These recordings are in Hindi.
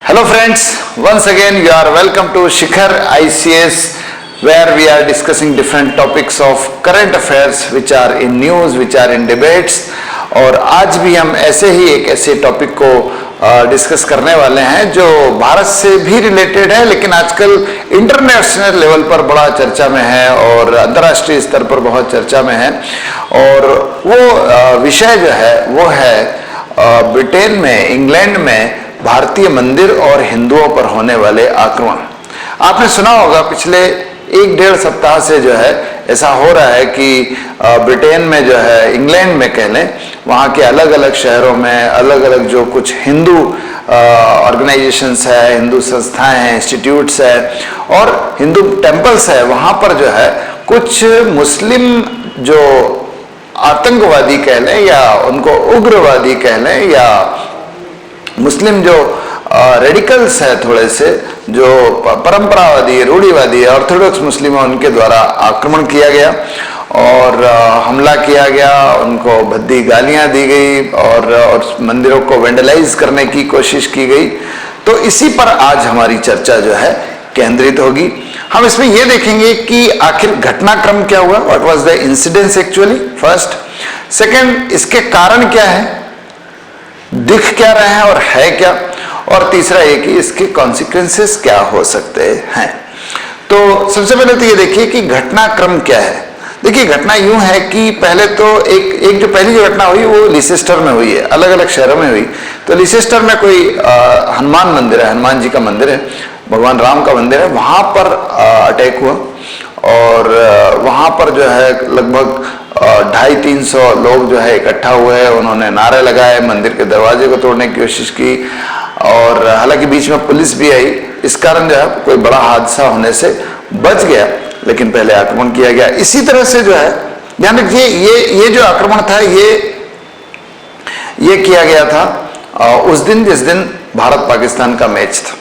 Hello friends, once again you are welcome to Shikhar ICS where we are discussing different topics of current affairs which are in news, which are in debates। और आज भी हम ऐसे ही एक ऐसे टॉपिक को डिस्कस करने वाले हैं जो भारत से भी रिलेटेड है लेकिन आजकल इंटरनेशनल लेवल पर बड़ा चर्चा में है और अंतर्राष्ट्रीय स्तर पर बहुत चर्चा में है। और वो विषय जो है वो है ब्रिटेन में, इंग्लैंड में भारतीय मंदिर और हिंदुओं पर होने वाले आक्रमण। आपने सुना होगा पिछले 1-1.5 सप्ताह से जो है ऐसा हो रहा है कि ब्रिटेन में जो है, इंग्लैंड में कह लें, वहाँ के अलग अलग शहरों में अलग अलग जो कुछ हिंदू ऑर्गेनाइजेशंस है, हिंदू संस्थाएं हैं, इंस्टीट्यूट्स है और हिंदू टेम्पल्स है, वहाँ पर जो है कुछ मुस्लिम जो आतंकवादी कह लें या उनको उग्रवादी कह लें या मुस्लिम जो रेडिकल्स है, थोड़े से जो परंपरावादी, रूढ़िवादी, ऑर्थोडॉक्स मुस्लिम है, उनके द्वारा आक्रमण किया गया और हमला किया गया, उनको भद्दी गालियां दी गई और मंदिरों को वेंडलाइज करने की कोशिश की गई। तो इसी पर आज हमारी चर्चा जो है केंद्रित होगी। हम इसमें यह देखेंगे कि आखिर घटनाक्रम क्या हुआ, what was the incidence actually, first. Second, इसके कारण क्या है, दिख क्या रहे हैं और है क्या, और तीसरा ये कि इसके कॉन्सिक्वेंसेस क्या हो सकते हैं। तो सबसे पहले तो ये देखिए कि घटनाक्रम क्या है। देखिए घटना यूं है कि पहले तो एक जो पहली जो घटना हुई वो लीसेस्टर में हुई है, अलग अलग शहरों में हुई। तो लीसेस्टर में कोई हनुमान मंदिर है, हनुमान जी का मंदिर है, भगवान राम का मंदिर है, वहां पर अटैक हुआ और वहां पर जो है लगभग 250-300 लोग जो है इकट्ठा हुए। उन्होंने नारे लगाए, मंदिर के दरवाजे को तोड़ने की कोशिश की और हालांकि बीच में पुलिस भी आई। इस कारण जो है कोई बड़ा हादसा होने से बच गया, लेकिन पहले आक्रमण किया गया। इसी तरह से जो है ध्यान रखिए, ये जो आक्रमण था ये किया गया था उस दिन जिस दिन भारत पाकिस्तान का मैच था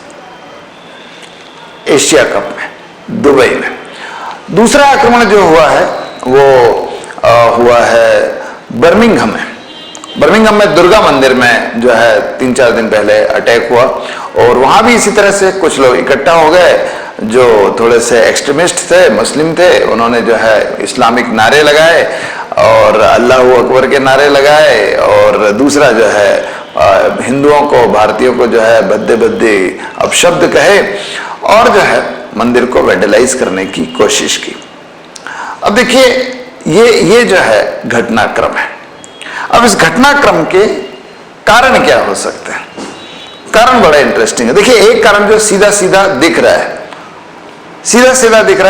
एशिया कप में, दुबई में। दूसरा आक्रमण जो हुआ है वो हुआ है बर्मिंघम में। बर्मिंघम में दुर्गा मंदिर में जो है 3-4 दिन पहले अटैक हुआ और वहां भी इसी तरह से कुछ लोग इकट्ठा हो गए जो थोड़े से एक्सट्रीमिस्ट थे, मुस्लिम थे। उन्होंने जो है इस्लामिक नारे लगाए और अल्लाह अकबर के नारे लगाए और दूसरा जो है हिंदुओं को, भारतीयों को जो है भद्दे भद्दे अपशब्द कहे और जो है मंदिर को वेंडलाइज करने की कोशिश की। अब देखिए ये जो है घटनाक्रम है। अब इस घटनाक्रम के कारण क्या हो सकते हैं, कारण बड़ा इंटरेस्टिंग है। देखिए एक कारण जो सीधा सीधा दिख रहा है,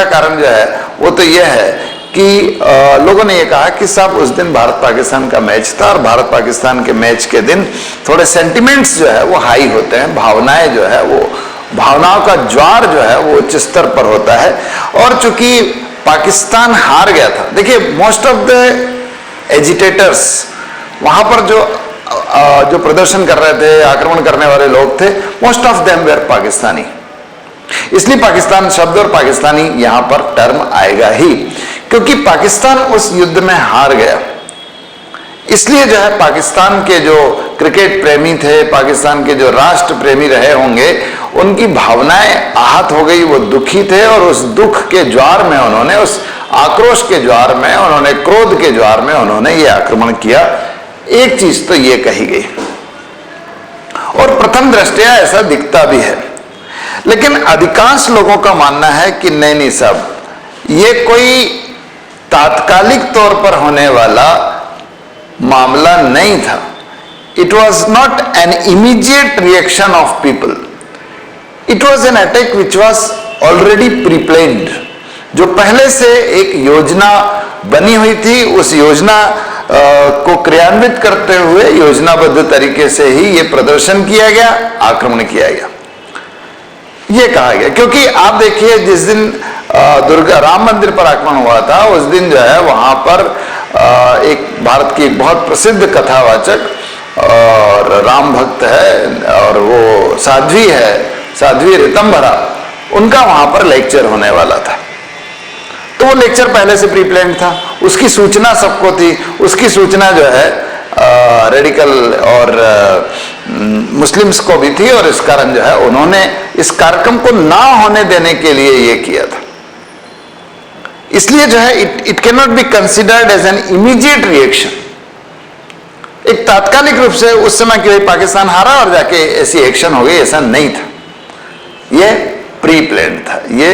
कारण जो है वो तो यह है कि लोगों ने ये कहा कि साहब उस दिन भारत पाकिस्तान का मैच था और भारत पाकिस्तान के मैच के दिन थोड़े सेंटिमेंट्स जो है वो हाई होते हैं, भावनाएं जो है वो, भावनाओं का ज्वार जो है वो उच्च स्तर पर होता है। और चूंकि पाकिस्तान हार गया था, देखिए मोस्ट ऑफ द एजिटेटर्स वहां पर जो प्रदर्शन कर रहे थे, आक्रमण करने वाले लोग थे, most of them were Pakistani. इसलिए पाकिस्तान शब्द और पाकिस्तानी यहां पर टर्म आएगा ही, क्योंकि पाकिस्तान उस युद्ध में हार गया। इसलिए जो है पाकिस्तान के जो क्रिकेट प्रेमी थे, पाकिस्तान के जो राष्ट्र प्रेमी रहे होंगे, उनकी भावनाएं आहत हो गई, वो दुखी थे और उस दुख के ज्वार में उन्होंने, उस आक्रोश के ज्वार में उन्होंने, क्रोध के ज्वार में उन्होंने ये आक्रमण किया। एक चीज तो ये कही गई और प्रथम दृष्टया ऐसा दिखता भी है, लेकिन अधिकांश लोगों का मानना है कि नहीं साहब, ये कोई तात्कालिक तौर पर होने वाला मामला नहीं था। It was not an immediate reaction of people, it was an attack which was already preplanned. जो पहले से एक योजना बनी हुई थी, उस योजना को क्रियान्वित करते हुए योजनाबद्ध तरीके से ही ये प्रदर्शन किया गया, आक्रमण किया गया, ये कहा गया। क्योंकि आप देखिए जिस दिन दुर्गा राम मंदिर पर आक्रमण हुआ था, उस दिन जो है वहां पर एक भारत की एक बहुत प्रसिद्ध कथावाचक और राम भक्त है और वो साध्वी ऋतंभरा, उनका वहां पर लेक्चर होने वाला था। तो वो लेक्चर पहले से प्री प्लान्ड था, उसकी सूचना सबको थी। उसकी सूचना जो है रेडिकल और मुस्लिम्स को भी थी, और इस कारण जो है उन्होंने इस कार्यक्रम को ना होने देने के लिए ये किया था। इसलिए जो है it can not be considered as an immediate reaction, एक तात्कालिक रूप से उस समय कि भाई पाकिस्तान हारा और जाके ऐसी एक्शन हो गई, ऐसा नहीं था। ये प्री प्लान था, ये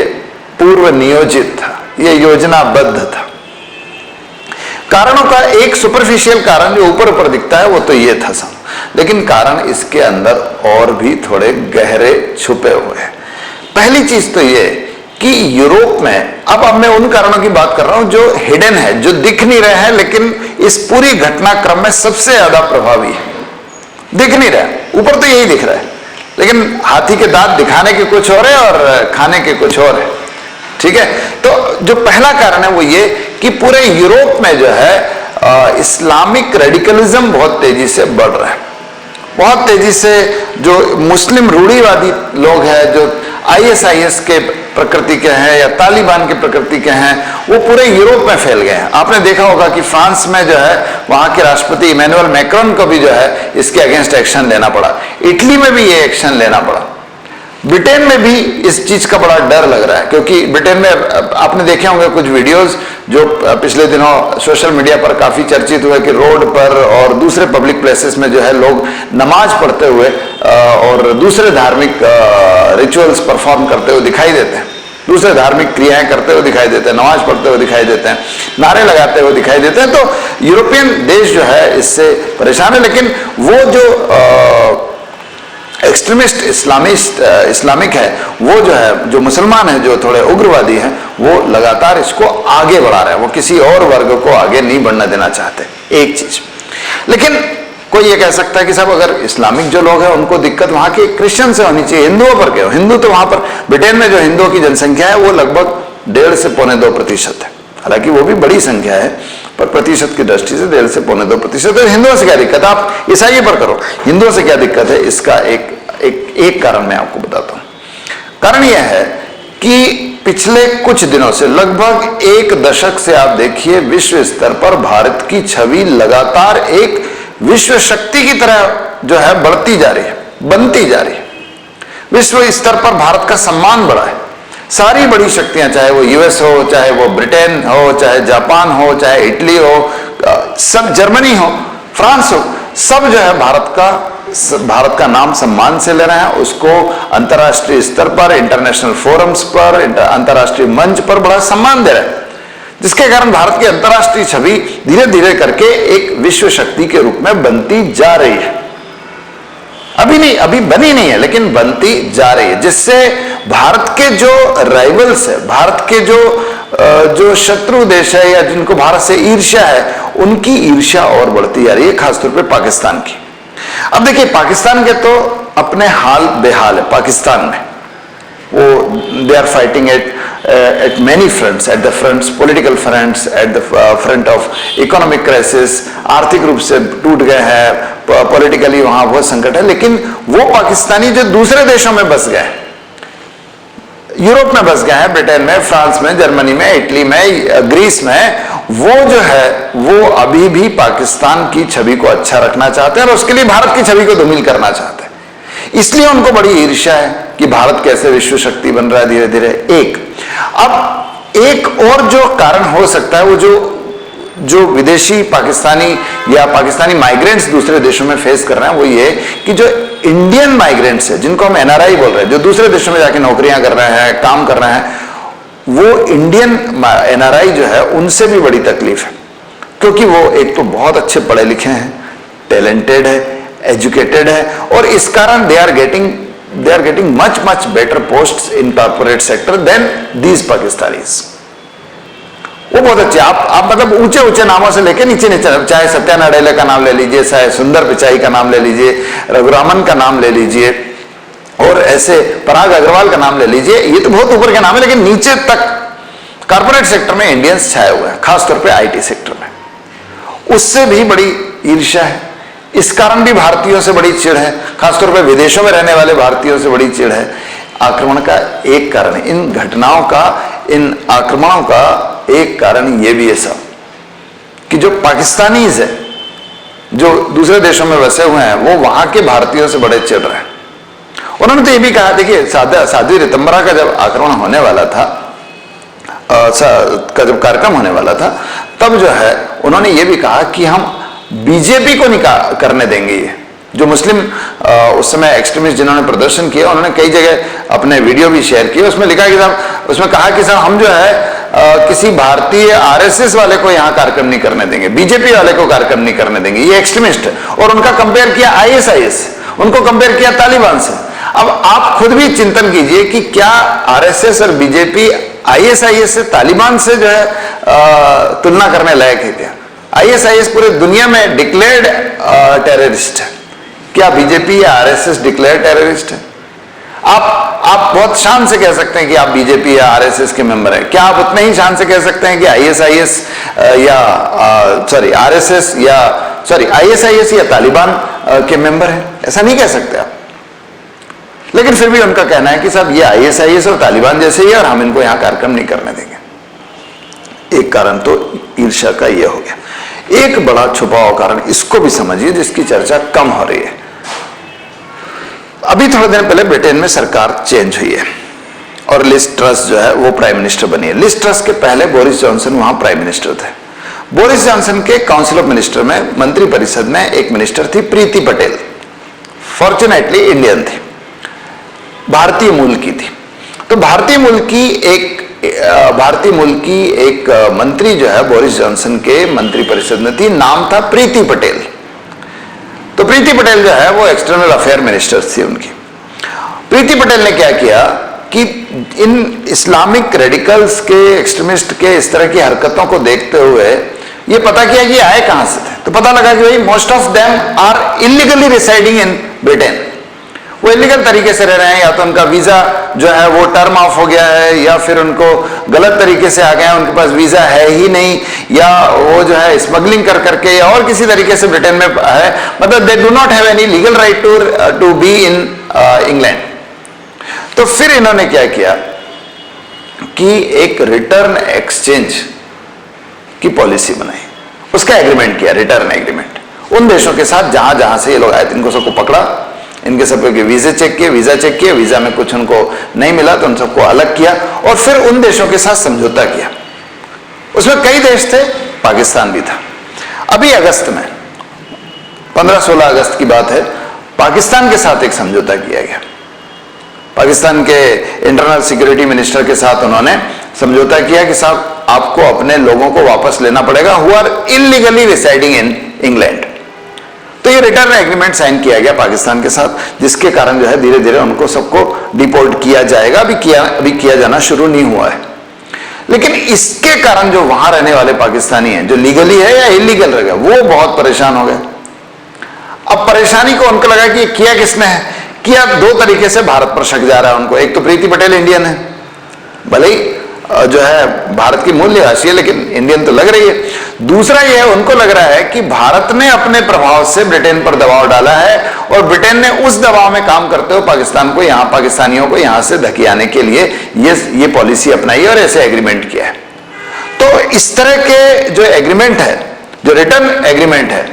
पूर्व नियोजित था, ये योजनाबद्ध था। कारणों का एक सुपरफिशियल कारण जो ऊपर ऊपर दिखता है वो तो ये था सब, लेकिन कारण इसके अंदर और भी थोड़े गहरे छुपे हुए हैं। पहली चीज तो ये कि यूरोप में, अब मैं उन कारणों की बात कर रहा हूं जो हिडन है, जो दिख नहीं रहे हैं, लेकिन इस पूरी घटनाक्रम में सबसे ज्यादा प्रभावी है। दिख नहीं रहा, ऊपर तो यही दिख रहा है, लेकिन हाथी के दांत दिखाने के कुछ और है और खाने के कुछ और है। ठीक है, तो जो पहला कारण है वो ये कि पूरे यूरोप में जो है इस्लामिक रेडिकलिज्म बहुत तेजी से बढ़ रहा है। बहुत तेजी से जो मुस्लिम रूढ़िवादी लोग हैं, जो ISIS के प्रकृति के हैं या तालिबान के प्रकृति के हैं, वो पूरे यूरोप में फैल गए हैं। आपने देखा होगा कि फ्रांस में जो है वहां के राष्ट्रपति इमैनुअल मैक्रोन को भी जो है इसके अगेंस्ट एक्शन लेना पड़ा। इटली में भी ये एक्शन लेना पड़ा। ब्रिटेन में भी इस चीज का बड़ा डर लग रहा है, क्योंकि ब्रिटेन में आपने देखे होंगे कुछ वीडियोस जो पिछले दिनों सोशल मीडिया पर काफी चर्चित हुए कि रोड पर और दूसरे पब्लिक प्लेसेस में जो है लोग नमाज पढ़ते हुए और दूसरे धार्मिक रिचुअल्स परफॉर्म करते हुए दिखाई देते हैं, दूसरे धार्मिक क्रियाएं करते हुए दिखाई देते हैं, नमाज पढ़ते हुए दिखाई देते हैं, नारे लगाते हुए दिखाई देते हैं। तो यूरोपियन देश जो है इससे परेशान है, लेकिन वो जो एक्सट्रीमिस्ट इस्लामिक है, वो जो है, जो मुसलमान है, जो थोड़े उग्रवादी हैं, वो लगातार इसको आगे बढ़ा रहे हैं। वो किसी और वर्ग को आगे नहीं बढ़ने देना चाहते, एक चीज। लेकिन कोई ये कह सकता है कि साहब अगर इस्लामिक जो लोग हैं उनको दिक्कत वहां के क्रिश्चियन से होनी चाहिए, हिंदुओं पर क्यों? हिंदू तो वहां पर ब्रिटेन में जो हिंदुओं की जनसंख्या है वो लगभग 1.5 से 1.25% है। हालांकि वो भी बड़ी संख्या है, पर प्रतिशत की दृष्टि से 1.5 से 1.25% है। हिंदुओं से क्या दिक्कत है? आप ईसाई पर करो, हिंदुओं से क्या दिक्कत है? इसका एक कारण मैं आपको बताता हूं। कारण यह है कि पिछले कुछ दिनों से, लगभग 1 दशक से आप देखिए, विश्व स्तर पर भारत की छवि लगातार एक विश्व शक्ति की तरह जो है बढ़ती जा रही है, बनती जा रही है। विश्व स्तर पर भारत का सम्मान बढ़ा है। सारी बड़ी शक्तियां, चाहे वो US हो, चाहे वो ब्रिटेन हो, चाहे जापान हो, चाहे इटली हो, सब, जर्मनी हो, फ्रांस हो, सब जो है भारत का नाम सम्मान से ले रहे हैं। उसको अंतर्राष्ट्रीय स्तर पर, इंटरनेशनल फोरम्स पर, अंतर्राष्ट्रीय मंच पर बड़ा सम्मान दे रहे हैं, जिसके कारण भारत की अंतर्राष्ट्रीय छवि धीरे धीरे करके एक विश्व शक्ति के रूप में बनती जा रही है। अभी बनी नहीं है, लेकिन बनती जा रही है, जिससे भारत के जो राइवल्स है, भारत के जो शत्रु देश है या जिनको भारत से ईर्ष्या है, उनकी ईर्ष्या और बढ़ती जा रही है, खासतौर पे पाकिस्तान की। अब देखिए, पाकिस्तान के तो अपने हाल बेहाल है। पाकिस्तान में वो they are fighting at many fronts, at the fronts, political fronts, at the front of economic crisis, आर्थिक रूप से टूट गए हैं, पॉलिटिकली वहां बहुत संकट है। लेकिन वो पाकिस्तानी जो दूसरे देशों में बस गए, यूरोप में बस गए हैं, ब्रिटेन में, फ्रांस में, जर्मनी में, इटली में, ग्रीस में, वो जो है वो अभी भी पाकिस्तान की छवि को अच्छा रखना चाहते हैं और उसके लिए भारत की छवि को धूमिल करना चाहते हैं। इसलिए उनको बड़ी ईर्ष्या है कि भारत कैसे विश्व शक्ति बन रहा है धीरे धीरे। अब एक और जो कारण हो सकता है, वो जो विदेशी पाकिस्तानी या पाकिस्तानी माइग्रेंट्स दूसरे देशों में फेस कर रहे हैं, वो ये कि जो इंडियन माइग्रेंट्स है, जिनको हम NRI बोल रहे हैं, जो दूसरे देशों में जाके नौकरियां कर रहे हैं, काम कर रहे हैं, वो इंडियन NRI जो है उनसे भी बड़ी तकलीफ है, क्योंकि वो एक तो बहुत अच्छे पढ़े लिखे हैं, टैलेंटेड है, एजुकेटेड है, और इस कारण they are getting much better posts in corporate sector than these Pakistanis. वो बहुत अच्छे, आप मतलब ऊंचे नामों से लेके नीचे, चाहे सत्या नडेला का नाम ले लीजिए, चाहे सुंदर पिचाई का नाम ले लीजिए, रघुरामन का नाम ले लीजिए, और ऐसे पराग अग्रवाल का नाम ले लीजिए, ये तो बहुत ऊपर के नाम है, लेकिन नीचे तक कॉर्पोरेट सेक्टर में इंडियंस छाए हुए हैं, खासतौर पे IT सेक्टर में। उससे भी बड़ी ईर्ष्या है। इस कारण भी भारतीयों से बड़ी चिढ़ है, खासतौर पे विदेशों में रहने वाले भारतीयों से बड़ी चिढ़ है। आक्रमण का एक कारण, इन घटनाओं का, इन आक्रमणों का एक कारण ये भी है साहब कि जो पाकिस्तानीज है जो दूसरे देशों में बसे हुए हैं वो वहां के भारतीयों से बड़े चिढ़ रहे हैं। उन्होंने तो ये भी कहा, देखिए साध्वी रितंबरा का जब आक्रमण होने वाला था, का जब कार्यक्रम होने वाला था, तब जो है उन्होंने ये भी कहा कि हम बीजेपी को नहीं करने देंगे। ये जो मुस्लिम उस समय एक्सट्रीमिस्ट जिन्होंने प्रदर्शन किया, उन्होंने कई जगह अपने वीडियो भी शेयर किए, उसमें लिखा कि साहब, उसमें कहा कि साहब हम जो है किसी भारतीय आरएसएस वाले को यहाँ कार्यक्रम नहीं करने देंगे, बीजेपी वाले को कार्यक्रम नहीं करने देंगे, ये एक्सट्रीमिस्ट है। और उनका कंपेयर किया आईएसआईएस, उनको कंपेयर किया तालिबान से। अब आप खुद भी चिंतन कीजिए कि क्या आरएसएस और बीजेपी आईएसआईएस से, तालिबान से जो है तुलना करने लायक है क्या? आईएसआईएस पूरे दुनिया में डिक्लेयर्ड टेररिस्ट है, क्या बीजेपी या आरएसएस डिक्लेयर्ड टेररिस्ट है? आप बहुत शान से कह सकते हैं कि आप बीजेपी या आरएसएस के मेंबर हैं, क्या आप उतने ही शान से कह सकते हैं कि आईएसआईएस या आरएसएस या आईएसआईएस या तालिबान के मेंबर हैं? ऐसा नहीं कह सकते आप। लेकिन फिर भी उनका कहना है कि साहब ये आईएसआईएस और तालिबान जैसे ही है और हम इनको यहां कार्यक्रम नहीं करने देंगे। एक कारण तो ईर्ष्या का यह हो गया। एक बड़ा छुपा हुआ कारण इसको भी समझिए, जिसकी चर्चा कम हो रही है। अभी थोड़े दिन पहले ब्रिटेन में सरकार चेंज हुई है और लिज ट्रस जो है वो प्राइम मिनिस्टर बनी है। लिज ट्रस के पहले बोरिस जॉनसन वहां प्राइम मिनिस्टर थे। बोरिस जॉनसन के काउंसिल ऑफ मिनिस्टर में, मंत्री परिषद में एक मिनिस्टर थी प्रीति पटेल, फॉर्चुनेटली इंडियन थी, भारतीय मूल की थी। तो भारतीय मूल की एक मंत्री जो है बोरिस जॉनसन के मंत्री परिषद में थी, नाम था प्रीति पटेल। तो प्रीति पटेल जो है वो एक्सटर्नल अफेयर मिनिस्टर थी उनकी। प्रीति पटेल ने क्या किया कि इन इस्लामिक रेडिकल्स के, एक्सट्रीमिस्ट के इस तरह की हरकतों को देखते हुए ये पता किया कि आए कहां से थे। तो पता लगा कि भाई most of them are illegally residing in Britain. वो इलीगल तरीके से रह रहे हैं, या तो उनका वीजा जो है वो टर्म ऑफ हो गया है, या फिर उनको गलत तरीके से आ गए हैं, उनके पास वीजा है ही नहीं, या वो जो है स्मगलिंग कर करके या और किसी तरीके से ब्रिटेन में है, मतलब they do not have any legal right to be in England. तो फिर इन्होंने क्या किया कि एक रिटर्न एक्सचेंज की पॉलिसी बनाई, उसका एग्रीमेंट किया, रिटर्न एग्रीमेंट उन देशों के साथ जहां जहां से ये लोग आए थे। इनको सबको पकड़ा, इनके सबके वीजा चेक किए, वीजा में कुछ उनको नहीं मिला तो उन सबको अलग किया और फिर उन देशों के साथ समझौता किया। उसमें कई देश थे, पाकिस्तान भी था। अभी अगस्त में 15-16 अगस्त की बात है, पाकिस्तान के साथ एक समझौता किया गया। पाकिस्तान के इंटरनल सिक्योरिटी मिनिस्टर के साथ उन्होंने समझौता किया कि साहब आपको अपने लोगों को वापस लेना पड़ेगा who are illegally residing in England. तो ये रिटर्न एग्रीमेंट साइन किया गया पाकिस्तान के साथ, जिसके कारण जो है धीरे धीरे उनको सबको डिपोर्ट किया जाएगा। अभी किया जाना शुरू नहीं हुआ है। लेकिन इसके कारण जो वहां रहने वाले पाकिस्तानी हैं, जो लीगली है या इलीगल रह गए, वो बहुत परेशान हो गए। अब परेशानी को उनको लगा कि ये किया किसने है, किया दो तरीके से भारत पर शक जा रहा है उनको। एक तो प्रीति पटेल इंडियन है, भले ही जो है भारत की मूल निवासी है, लेकिन इंडियन तो लग रही है। दूसरा ये है, उनको लग रहा है कि भारत ने अपने प्रभाव से ब्रिटेन पर दबाव डाला है और ब्रिटेन ने उस दबाव में काम करते हुए पाकिस्तान को, यहाँ पाकिस्तानियों को यहां से धकियाने के लिए ये पॉलिसी अपनाई और ऐसे एग्रीमेंट किया है। तो इस तरह के जो एग्रीमेंट है, जो रिटर्न एग्रीमेंट है,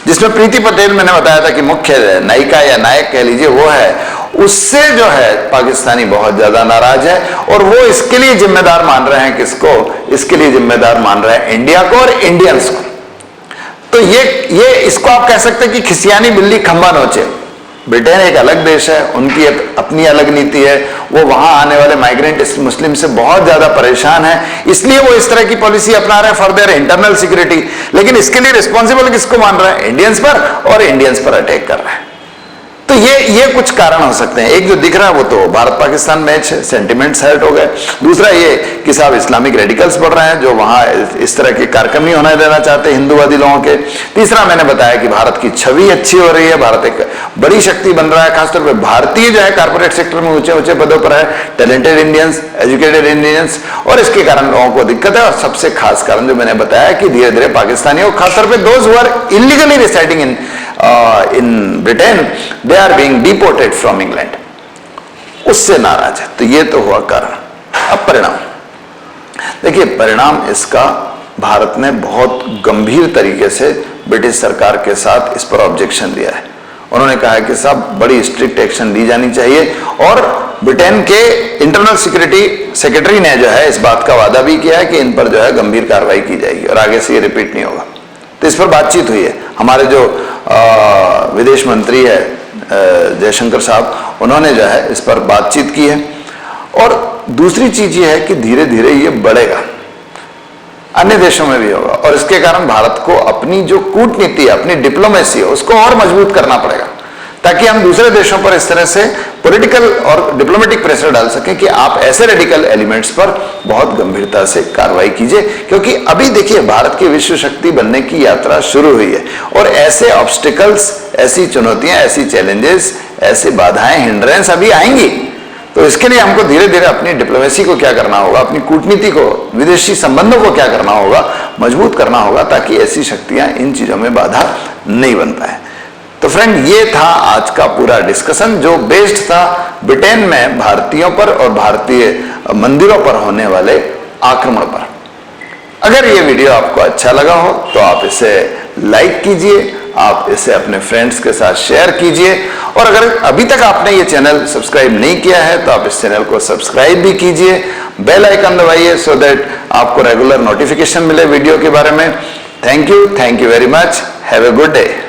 जिसमें प्रीति पटेल मैंने बताया था कि मुख्य नायिका या नायक कह लीजिए वो है, उससे जो है पाकिस्तानी बहुत ज्यादा नाराज है और वो इसके लिए जिम्मेदार मान रहे हैं किसको, इसके लिए जिम्मेदार मान रहे हैं इंडिया को और इंडियंस को। तो ये इसको आप कह सकते हैं कि खिसियानी बिल्ली खंबा नोचे। ब्रिटेन एक अलग देश है, उनकी एक अपनी अलग नीति है, वो वहां आने वाले माइग्रेंट मुस्लिम से बहुत ज्यादा परेशान है, इसलिए वो इस तरह की पॉलिसी अपना रहे हैं फॉर देयर इंटरनल सिक्योरिटी। लेकिन इसके लिए रिस्पॉन्सिबल किसको मान रहा है, इंडियंस पर, और इंडियंस पर अटैक कर रहा है। तो ये कुछ कारण हो सकते हैं। एक जो दिख रहा है वो तो भारत पाकिस्तान मैच है, सेंटिमेंट्स हर्ट हो गए। दूसरा ये कि साहब इस्लामिक रेडिकल्स बढ़ रहे हैं जो वहां इस तरह के कार्यक्रम नहीं होने देना चाहते हिंदूवादी लोगों के। तीसरा मैंने बताया कि भारत की छवि अच्छी हो रही है, भारत एक बड़ी शक्ति बन रहा है, खासतौर पर भारतीय जो है कारपोरेट सेक्टर में ऊंचे ऊंचे पदों पर है, टैलेंटेड इंडियंस, एजुकेटेड इंडियंस, और इसके कारण लोगों को दिक्कत है। और सबसे खास कारण जो मैंने बताया कि धीरे धीरे पाकिस्तानियों, खासतौर पर those who are illegally residing in Britain, they are being deported from England, उससे नाराज है। तो ये तो हुआ कारण। अब परिणाम देखिए, परिणाम इसका भारत ने बहुत गंभीर तरीके से ब्रिटिश सरकार के साथ इस पर ऑब्जेक्शन दिया है। उन्होंने कहा है कि साहब बड़ी स्ट्रिक्ट एक्शन ली जानी चाहिए, और ब्रिटेन के इंटरनल सिक्योरिटी सेक्रेटरी ने जो है इस बात का वादा भी किया है कि इन पर जो है गंभीर कार्रवाई की जाएगी और आगे से ये रिपीट नहीं होगा। तो इस पर बातचीत हुई है। हमारे जो विदेश मंत्री है जयशंकर साहब, उन्होंने जो है इस पर बातचीत की है। और दूसरी चीज ये है कि धीरे धीरे ये बढ़ेगा, अन्य देशों में भी होगा, और इसके कारण भारत को अपनी जो कूटनीति है, अपनी डिप्लोमेसी है, उसको और मजबूत करना पड़ेगा, ताकि हम दूसरे देशों पर इस तरह से पॉलिटिकल और डिप्लोमेटिक प्रेशर डाल सकें कि आप ऐसे रेडिकल एलिमेंट्स पर बहुत गंभीरता से कार्रवाई कीजिए। क्योंकि अभी देखिए भारत की विश्व शक्ति बनने की यात्रा शुरू हुई है, और ऐसे ऑब्स्टिकल्स, ऐसी चुनौतियां, ऐसी चैलेंजेस, ऐसी बाधाएं, हिंड्रेंस अभी आएंगी। तो इसके लिए हमको धीरे धीरे अपनी डिप्लोमेसी को क्या करना होगा, अपनी कूटनीति को, विदेशी संबंधों को क्या करना होगा, मजबूत करना होगा, ताकि ऐसी शक्तियां इन चीजों में बाधा नहीं बन पाए। तो फ्रेंड, ये था आज का पूरा डिस्कशन, जो बेस्ड था ब्रिटेन में भारतीयों पर और भारतीय मंदिरों पर होने वाले आक्रमण पर। अगर ये वीडियो आपको अच्छा लगा हो तो आप इसे लाइक कीजिए, आप इसे अपने फ्रेंड्स के साथ शेयर कीजिए, और अगर अभी तक आपने ये चैनल सब्सक्राइब नहीं किया है तो आप इस चैनल को सब्सक्राइब भी कीजिए, बेल आइकन दबाइए, सो दैट आपको रेगुलर नोटिफिकेशन मिले वीडियो के बारे में। Thank you very much, have a good day.